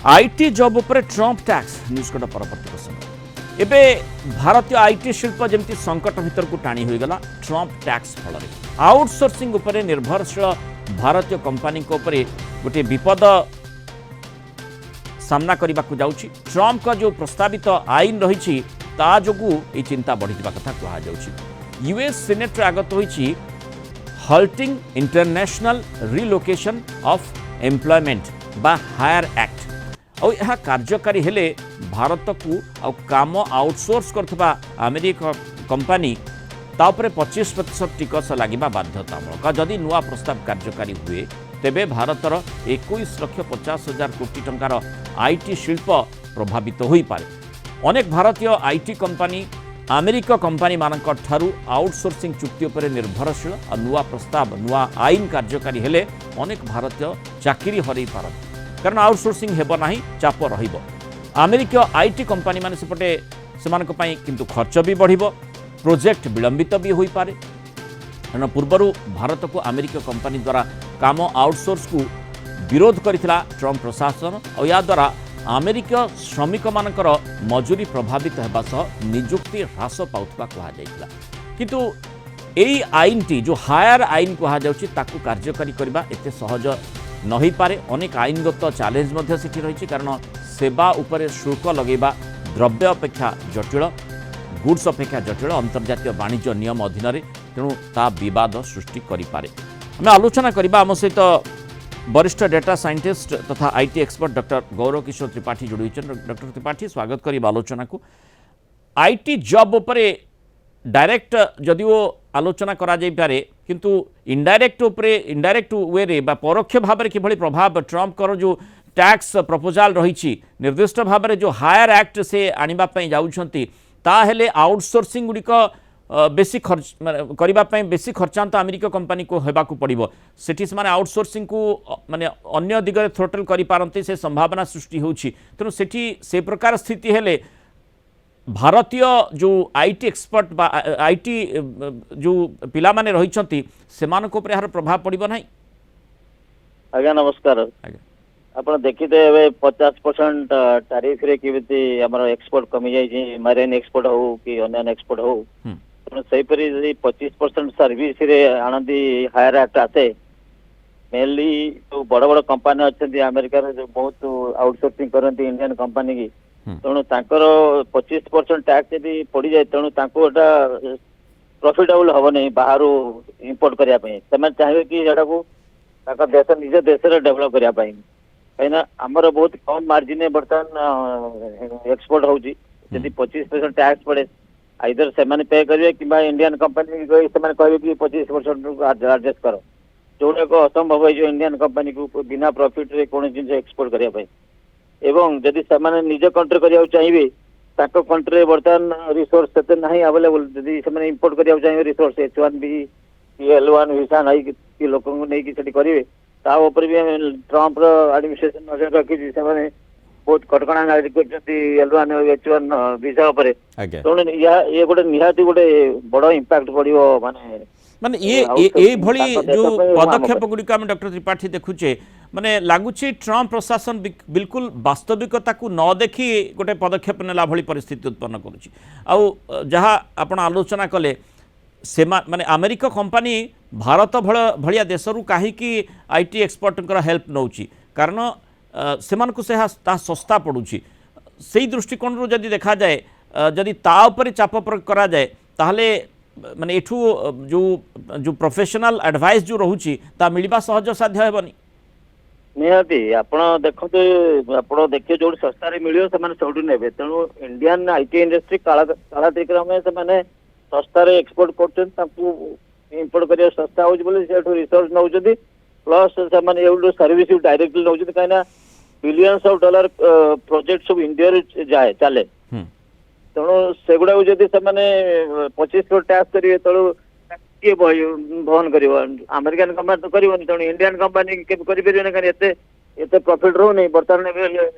IT job उपर Trump tax news cut परवर्ती प्रसंग एबे भारतीय आईटी शिल्प जमती संकट भीतर को टाणी हो गला ट्रंप टैक्स फल आउटसोर्सिंग उपर निर्भरशील भारतीय कंपनी गोटे विपद सामना करने को जाऊँगी। ट्रंप का जो प्रस्तावित आईन रही जोगु ये चिंता बढ़ी कथा कहुच्छी। यूएस सीनेट आगत होती halting international relocation of employment बा हायर एक्ट और यह कार्यकारी हेले भारत को काम आउटसोर्स करथबा अमेरिका कंपनी तापरे 25% टिकस लगे बाध्यतामूलक। जदि नुआ प्रस्ताव कार्यकारी हुए तेबे भारतर 21,50,000 कोटी टंकार आईटी शिल्प प्रभावित हो पारे। अनेक भारतीय आईटी कंपनी अमेरिका कंपनी मानक ठारू आउटसोर्सिंग चुक्ति उपर निर्भरशील और नुआ प्रस्ताव नुआ आईन कार्यकारी हेले अनेक भारतीय चाकरी हरई पारत कारण आउटसोर्सिंग हेब नाही चाप रहिबो। अमेरिका आईटी कंपनी माने सेपटे सेमानक पई किंतु खर्च भी बढ़िबो प्रोजेक्ट विलंबित भी होई पारे। कारण पूर्वरु भारत को अमेरिका कंपनी द्वारा काम आउटसोर्स को विरोध करिथिला ट्रंप प्रशासन और या द्वारा अमेरिका श्रमिक मानकर मजूरी प्रभावित होगा सह नियुक्ति ह्रास पाउथबा कहा जाइथिला। किंतु एई आईन टी जो हायर आईन कहा जाउछि ताकू कार्यकारी करबा एते सहज नहीं पारे। अनेक आईनगत चैलेंज मध्य सेठी रही कारण सेवा उपरे शुल्क लगेबा द्रव्य अपेक्षा जटिल गुड्स अपेक्षा जटिल अंतर्जातीय वाणिज्य नियम अधीन तेणु ता विवाद सृष्टि करिपारे। आम आलोचना करबा आम सहित वरिष्ठ डेटा साइंटिस्ट तथा आईटी एक्सपर्ट डॉक्टर गौरव किशोर त्रिपाठी जोड़ी। डॉक्टर त्रिपाठी स्वागत करी आलोचना को। आईटी जॉब उपरे डायरेक्ट जदिओ आलोचना करा जाई पारे किंतु इनडायरेक्ट वे रे बा परोक्ष भाव में किभली प्रभाव ट्रंप कर जो टैक्स प्रपोजाल रही निर्दिष्ट भाव में जो हायर एक्ट से आनिबा पई जाउछंती ताहेले आउटसोर्सिंग गुड़िक बेसी खर्च करने बेसी खर्चांत अमेरिका कंपनी को हेबाकू पड़िबो। सेठी माने आउटसोर्सिंग को माने अन्य दिगरे थ्रोटल करि पारंती से संभावना सृष्टि होउछि। तेणु सेठी से प्रकार स्थिति हेले भारतीय जो आईटी एक्सपर्ट बा आईटी जो पिला माने रहिछंती सेमानक ऊपर यार प्रभाव पड़िबो नाही। आज्ञा नमस्कार। आपण देखिते 50% टैरिफ रे किबती हमर एक्सपोर्ट कमी जाई मरीन एक्सपोर्ट हो कि अन्य एक्सपोर्ट हो तेणु से 25% सर्विस रे आनंदी हायर एक्ट आते मेनली जो बड़ बड़ कंपनी अच्छे अमेरिका जो बहुत आउटसोर्सिंग करती इंडियन कंपनी की तेणु तांकर 25% टैक्स यदि पड़ जाए तेणु प्रॉफिटेबल हम नहीं बाहर इंपोर्ट करने चाहिए कि देश निज देश डेभलप करने कहीं आमर बहुत कम मार्जिन बर्तमान एक्सपोर्ट होती 25% टैक्स पड़े आइदर से पे करेंगे कि इंडियन कंपनी कहे कि 25% एडजस्ट कर जोड़ा को असंभव है जो इंडियन कंपनी को बिना प्रॉफिट रे कौन जिन एक्सपोर्ट करने एवं जदि से निज कंट्री करने चाहिए कंट्री बर्तमान रिसोर्स से नहीं अवेलेबल जदि से इंपोर्ट करने चाहिए रिसोर्स H1B L1 वीसा नहीं लोक नहीं करेंगे तापर भी ट्रंप एडमिनिस्ट्रेशन नजर रखी बहुत कटकणा नागरिक L1 H1 वीसा तेणु ये गोटे निहाती गोटे बड़ इंपैक्ट पड़ो माने माने ये भली जो पदक्षेप गुड़िक आम डॉक्टर त्रिपाठी देखुचे माने लगुच ट्रंप प्रशासन बिल्कुल वास्तविकता को न देखी गोटे पदक्षेप नेला भली परिस्थिति उत्पन्न करुच्ची। आउ जहाँ आपण आलोचना कले से माने अमेरिका कंपनी भारत भलिया देशरू कहीं आईटी एक्सपर्ट हेल्प नौची कारण से सस्ता पड़ुची से दृष्टिकोण जदि देखा जाए जदि ता उपरे चाप प्रयोग करा जाए ताहले माने एठू जो प्रोफेशनल एडवाइस जो रोची ता मिलवा सहज साध्य हेबनी निहाती आपण देखते आप देखिए जो सस्तार मिले से सब ने तेणु इंडियन आईटी इंडस्ट्री कालातिक्रमे से सस्तार एक्सपोर्ट कर इंपोर्ट कर सस्ता हो रिसोर्स नौ प्लस से सर्विस डायरेक्टली नौ कहीं बिलियंस ऑफ डॉलर प्रोजेक्ट सब इंडिया जाए चले तेणु सेगुड़ा जदि से 25% टैक्स करेंगे तेणु किए बहन कर अमेरिकन कंपनी तो करनी तेणु इंडियन कंपनी करें कहीं एत प्रॉफिट रोनी बर्तमान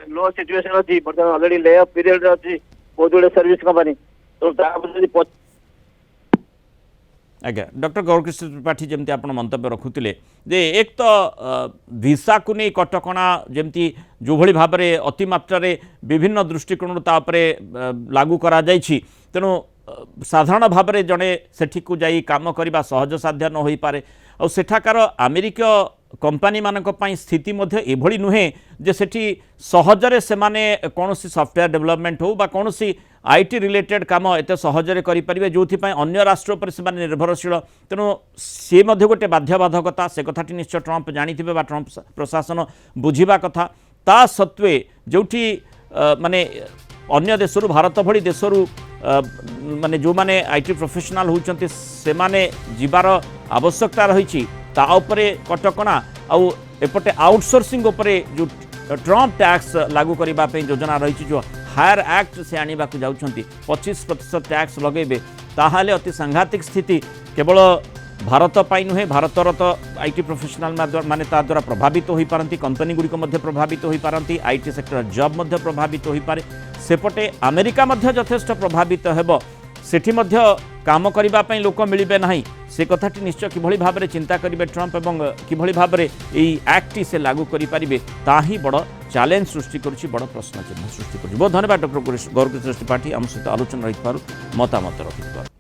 लो सिचुएशन अच्छी बर्तमान ऑलरेडी ले ऑफ पीरियड अच्छी बहुत गुड़े सर्विस कंपनी तो आज्ञा डॉक्टर गौरकृष्ण त्रिपाठी जमती आप मंतव्य रखुले जे एक तो भिसा को नहीं कटकणा जमती जो भली भाव में अतिमात्रा विभिन्न दृष्टिकोण लागू करा जाइछि तेणु साधारण भाव में जड़े सेठी को जाई काम करने सहज साध्य न हो पारे और सेठाकार अमेरिका कंपनी मानक पई स्थिति मध्य एभली नुहे जे सेठी सहजरे से माने कौनसी सॉफ्टवेयर डेवलपमेंट हो बा कौनसी आईटी रिलेटेड काम एत सहजरे करि परिबे जोथि पई अन्य राष्ट्र पर से माने निर्भरशील तेणु से मध्य गोटे बाध्यबाधकता से कथाटी निश्चय ट्रंप जानिथिबे बा ट्रंप प्रशासन बुझिबा कथा ता सत्वे जोठी माने अन्य देशरू भारत भली देशरू माने जो माने आईटी प्रोफेशनल होचंती से माने जीवार आवश्यकता रही ता उपरे कटकणा आउ एपटे आउटसोर्सिंग उपरे जो ट्रंप टैक्स लागू करने योजना रही जो हायर एक्ट से आने को जाउछंती 25% टैक्स लगेबे ताहाले अति सांघातिक स्थिति केवल भारत पाई नुहे भारतर तो आईटी प्रोफेशनल माने ता द्वारा प्रभावित हो पारती कंपनी गुड़िक मध्य प्रभावित हो पारती आईटी सेक्टर जॉब मध्य प्रभावित हो पारे सेपटे अमेरिका मध्य यथेष्ट प्रभावित हेब सेठी मध्य काम करिबा पई लोक मिलिबे नाही से कथाटी निश्चय किभली भाव में चिंता करेंगे ट्रंप एवं किभली भाव में यही एक्ट से लागू करें ताही बड़ चैलेंज सृष्टि करुच्ची बड़ प्रश्न चिन्ह सृष्टि कर बहुत धन्यवाद डॉक्टर गौरकृष्ण त्रिपाठी आम सहित आलोचना रही मतामत रखि